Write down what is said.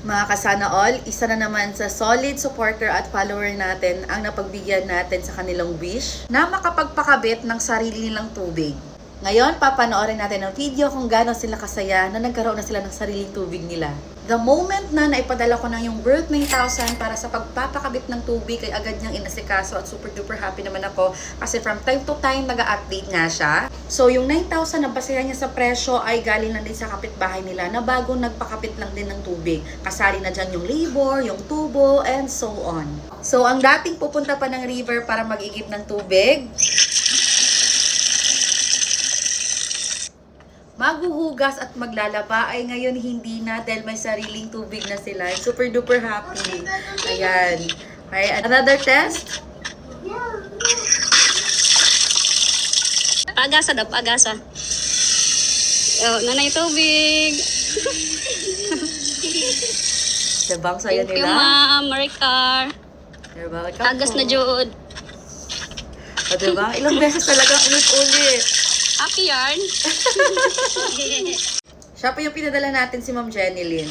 Mga kasana all, isa na naman sa solid supporter at follower natin ang napagbigyan natin sa kanilang wish na makapagpakabit ng sarili nilang tubig. Ngayon, papanoorin natin ang video kung gaano sila kasaya na nagkaroon na sila ng sariling tubig nila. The moment na naipadala ko na yung worth 9,000 para sa pagpapakabit ng tubig ay agad niyang inasikaso at super duper happy naman ako kasi from time to time nag-update nga siya. So yung 9,000 na basehan niya sa presyo ay galing lang din sa kapitbahay nila na bago nagpakapit lang din ng tubig. Kasali na dyan yung labor, yung tubo, and so on. So ang dating pupunta pa ng river para mag-igib ng tubig, maghuhugas at maglalaba ay ngayon hindi na dahil may sariling tubig na sila. Super duper happy. Ayan. Okay, another test. Pagasa daw, pagasa. Oh, nanay tubig. Diba ang saya Thank you, nila? ma'am. Maricar. Diba? Agas na jud. O diba? Ilang beses talaga ulit-ulit. Happy yarn. Siya pa yung pinadala natin si Ma'am Jenny Lynn.